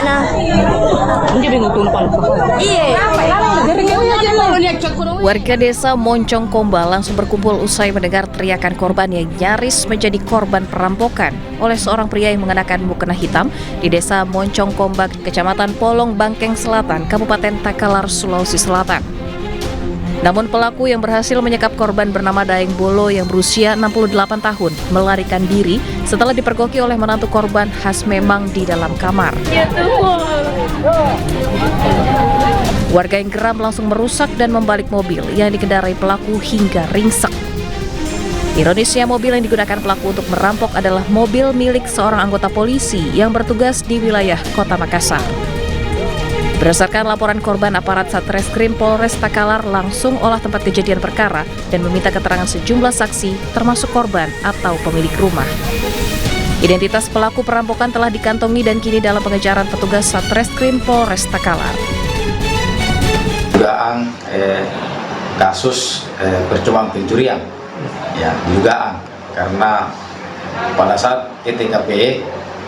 na. Iya. Warga desa Moncong Komba langsung berkumpul usai mendengar teriakan korban yang nyaris menjadi korban perampokan oleh seorang pria yang mengenakan mukena hitam di desa Moncong Komba, Kecamatan Polong, Bangkeng Selatan, Kabupaten Takalar, Sulawesi Selatan. Namun pelaku yang berhasil menyekap korban bernama Daeng Bolo yang berusia 68 tahun melarikan diri setelah dipergoki oleh menantu korban khas memang di dalam kamar. Warga yang geram langsung merusak dan membalik mobil yang dikendarai pelaku hingga ringsek. Ironisnya, mobil yang digunakan pelaku untuk merampok adalah mobil milik seorang anggota polisi yang bertugas di wilayah Kota Makassar. Berdasarkan laporan korban, aparat Satreskrim Polres Takalar langsung olah tempat kejadian perkara dan meminta keterangan sejumlah saksi termasuk korban atau pemilik rumah. Identitas pelaku perampokan telah dikantongi dan kini dalam pengejaran petugas Satreskrim Polres Takalar. Dugaan kasus percobaan pencurian, ya dugaan, karena pada saat TKP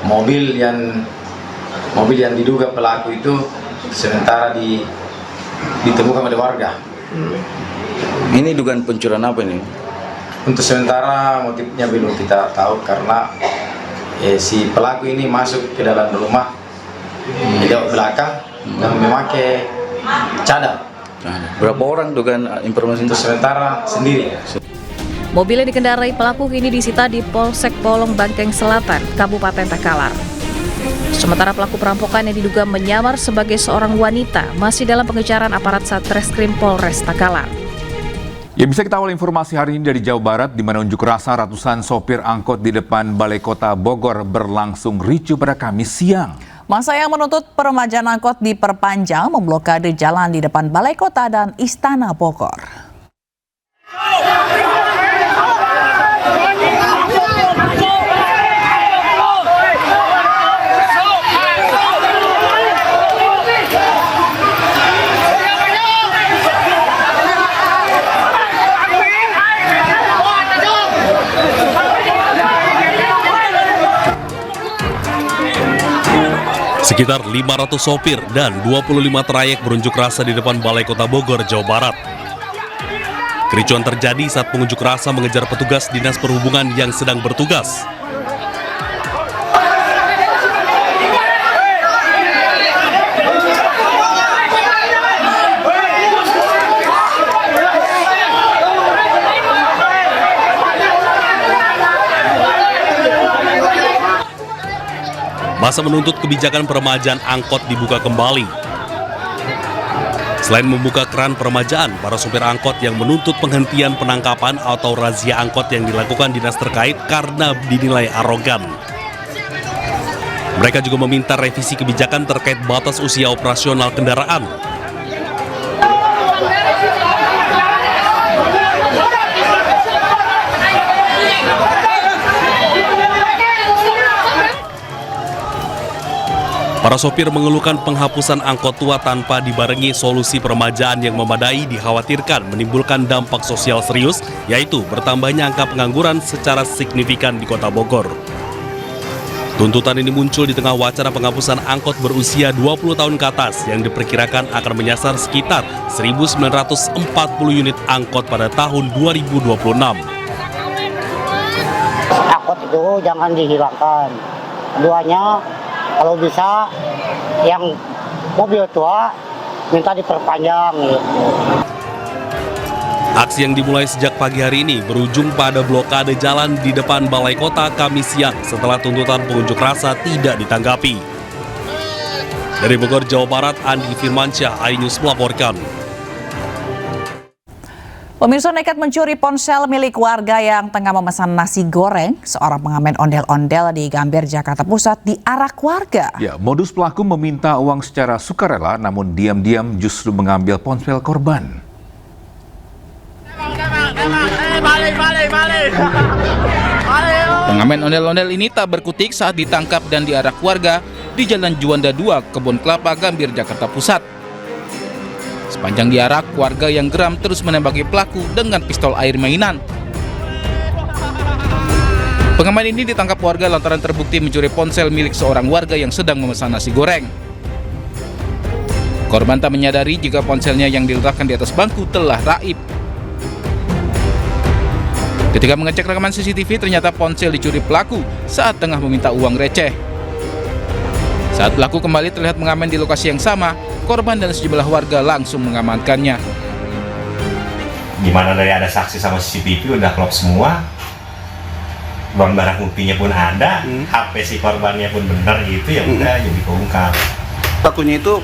mobil yang diduga pelaku itu sementara ditemukan oleh warga. Ini dugaan pencurian apa ini? Untuk sementara motifnya belum kita tahu karena si pelaku ini masuk ke dalam rumah di belakang dan memakai cadar. Berapa orang dugaan informasi? Untuk sementara sendiri. Mobil yang dikendarai pelaku kini disita di Polsek Polong, Bangkeng Selatan, Kabupaten Takalar. Sementara pelaku perampokan yang diduga menyamar sebagai seorang wanita masih dalam pengejaran aparat Satreskrim Polres Takalar. Ya, bisa kita awal informasi hari ini dari Jawa Barat, di mana unjuk rasa ratusan sopir angkot di depan Balai Kota Bogor berlangsung ricuh pada Kamis siang. Masa yang menuntut peremajaan angkot diperpanjang memblokade jalan di depan Balai Kota dan Istana Bogor. Sekitar 500 sopir dan 25 trayek berunjuk rasa di depan Balai Kota Bogor, Jawa Barat. Kericuan terjadi saat pengunjuk rasa mengejar petugas Dinas Perhubungan yang sedang bertugas. Masa menuntut kebijakan peremajaan angkot dibuka kembali. Selain membuka keran peremajaan, para supir angkot yang menuntut penghentian penangkapan atau razia angkot yang dilakukan dinas terkait karena dinilai arogan. Mereka juga meminta revisi kebijakan terkait batas usia operasional kendaraan. Para sopir mengeluhkan penghapusan angkot tua tanpa dibarengi solusi peremajaan yang memadai dikhawatirkan menimbulkan dampak sosial serius, yaitu bertambahnya angka pengangguran secara signifikan di Kota Bogor. Tuntutan ini muncul di tengah wacana penghapusan angkot berusia 20 tahun ke atas yang diperkirakan akan menyasar sekitar 1.940 unit angkot pada tahun 2026. Angkot itu jangan dihilangkan. Keduanya, kalau bisa yang mobil tua minta diperpanjang gitu. Aksi yang dimulai sejak pagi hari ini berujung pada blokade jalan di depan Balai Kota Kamis siang setelah tuntutan pengunjuk rasa tidak ditanggapi. Dari Bogor, Jawa Barat, Andi Firmansyah, iNews melaporkan. Pemirsa, nekat mencuri ponsel milik warga yang tengah memesan nasi goreng. Seorang pengamen ondel-ondel di Gambir, Jakarta Pusat diarak warga. Ya, modus pelaku meminta uang secara sukarela, namun diam-diam justru mengambil ponsel korban. Pengamen ondel-ondel ini tak berkutik saat ditangkap dan diarak warga di Jalan Juanda 2, Kebun Kelapa, Gambir, Jakarta Pusat. Sepanjang diarak, warga yang geram terus menembaki pelaku dengan pistol air mainan. Pengamen ini ditangkap warga lantaran terbukti mencuri ponsel milik seorang warga yang sedang memesan nasi goreng. Korban tak menyadari jika ponselnya yang diletakkan di atas bangku telah raib. Ketika mengecek rekaman CCTV, ternyata ponsel dicuri pelaku saat tengah meminta uang receh. Saat pelaku kembali terlihat mengamen di lokasi yang sama, korban dan sejumlah warga langsung mengamankannya. Gimana dari ada saksi sama CCTV udah klop semua, barang buktinya pun ada, HP si korbannya pun benar gitu, ya udah jadi keungkap. Pelakunya itu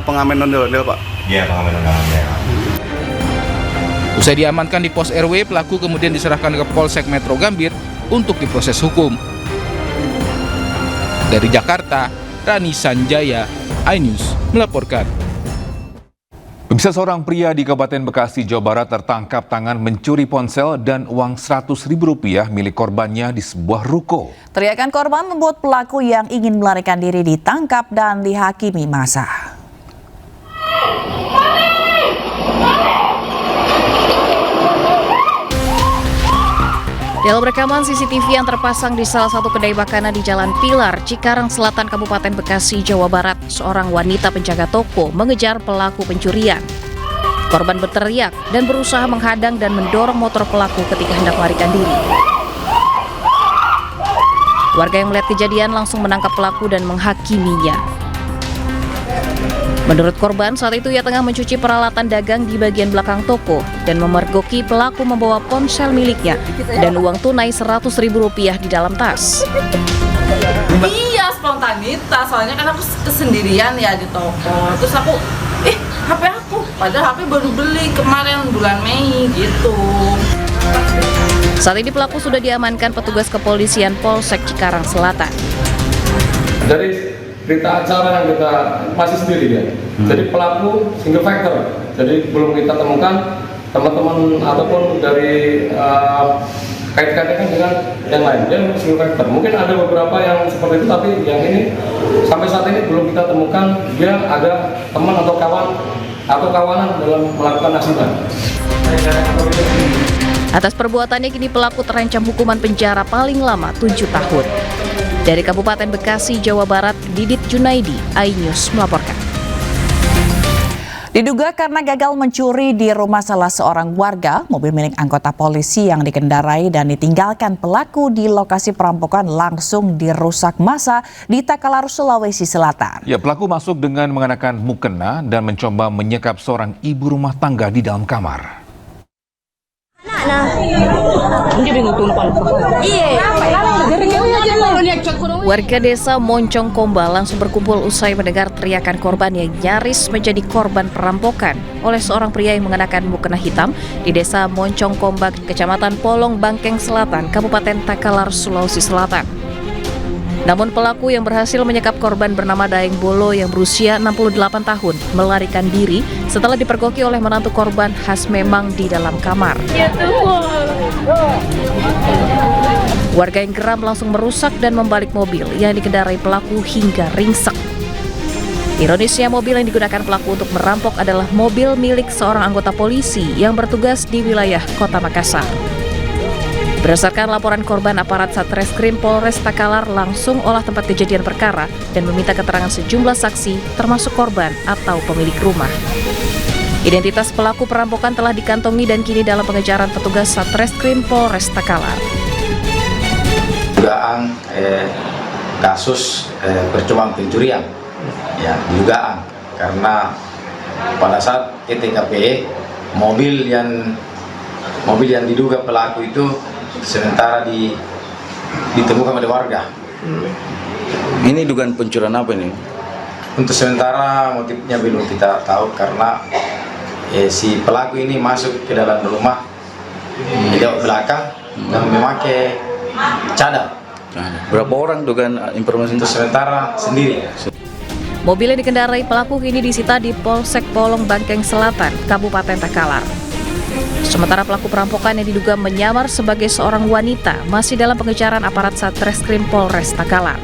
pengamen ondel-ondel, Pak? Iya, pengamen ondel-ondel. Usai diamankan di pos RW, pelaku kemudian diserahkan ke Polsek Metro Gambir untuk diproses hukum. Dari Jakarta, Rani Sanjaya, iNews melaporkan. Pemirsa, seorang pria di Kabupaten Bekasi, Jawa Barat tertangkap tangan mencuri ponsel dan uang Rp100.000 milik korbannya di sebuah ruko. Teriakan korban membuat pelaku yang ingin melarikan diri ditangkap dan dihakimi massa. Dalam rekaman CCTV yang terpasang di salah satu kedai makanan di Jalan Pilar, Cikarang Selatan, Kabupaten Bekasi, Jawa Barat, seorang wanita penjaga toko mengejar pelaku pencurian. Korban berteriak dan berusaha menghadang dan mendorong motor pelaku ketika hendak melarikan diri. Warga yang melihat kejadian langsung menangkap pelaku dan menghakiminya. Menurut korban, saat itu ia tengah mencuci peralatan dagang di bagian belakang toko dan memergoki pelaku membawa ponsel miliknya dan uang tunai Rp100.000 di dalam tas. Iya, spontanitas, soalnya kan aku kesendirian ya di toko. Terus aku, HP aku, padahal HP baru beli kemarin bulan Mei gitu. Saat ini pelaku sudah diamankan petugas kepolisian Polsek Cikarang Selatan. Dari berita acara yang kita masih sendiri ya. Jadi pelaku single factor. Jadi belum kita temukan teman-teman ataupun dari kait-kaitkan dengan yang lain. Dia single factor. Mungkin ada beberapa yang seperti itu, tapi yang ini sampai saat ini belum kita temukan dia ada teman atau kawan atau kawanan dalam melakukan aksinya. Atas perbuatannya kini pelaku terancam hukuman penjara paling lama 7 tahun. Dari Kabupaten Bekasi, Jawa Barat, Didit Junaidi, iNews melaporkan. Diduga karena gagal mencuri di rumah salah seorang warga, mobil milik anggota polisi yang dikendarai dan ditinggalkan pelaku di lokasi perampokan langsung dirusak massa di Takalar, Sulawesi Selatan. Ya, pelaku masuk dengan mengenakan mukena dan mencoba menyekap seorang ibu rumah tangga di dalam kamar. Warga desa Moncong Komba langsung berkumpul usai mendengar teriakan korban yang nyaris menjadi korban perampokan oleh seorang pria yang mengenakan mukena hitam di desa Moncong Komba, Kecamatan Polong, Bangkeng Selatan, Kabupaten Takalar, Sulawesi Selatan. Namun pelaku yang berhasil menyekap korban bernama Daeng Bolo yang berusia 68 tahun melarikan diri setelah dipergoki oleh menantu korban Hasmemang di dalam kamar. Warga yang geram langsung merusak dan membalik mobil yang dikendarai pelaku hingga ringsek. Ironisnya, mobil yang digunakan pelaku untuk merampok adalah mobil milik seorang anggota polisi yang bertugas di wilayah Kota Makassar. Berdasarkan laporan korban, aparat Satreskrim Polres Takalar langsung olah tempat kejadian perkara dan meminta keterangan sejumlah saksi termasuk korban atau pemilik rumah. Identitas pelaku perampokan telah dikantongi dan kini dalam pengejaran petugas Satreskrim Polres Takalar. Dugaan kasus percobaan pencurian, ya dugaan karena pada saat TKP mobil yang diduga pelaku itu sementara ditemukan oleh warga. Ini dugaan pencurian apa ini? Untuk sementara motifnya belum kita tahu karena si pelaku ini masuk ke dalam rumah di belakang dan memakai cadar. Berapa orang dugaan informasi? Untuk sementara sendiri. Mobil yang dikendarai pelaku kini disita di Polsek Polong, Bangkeng Selatan, Kabupaten Takalar. Sementara pelaku perampokan yang diduga menyamar sebagai seorang wanita masih dalam pengejaran aparat Satreskrim Polres Takalar.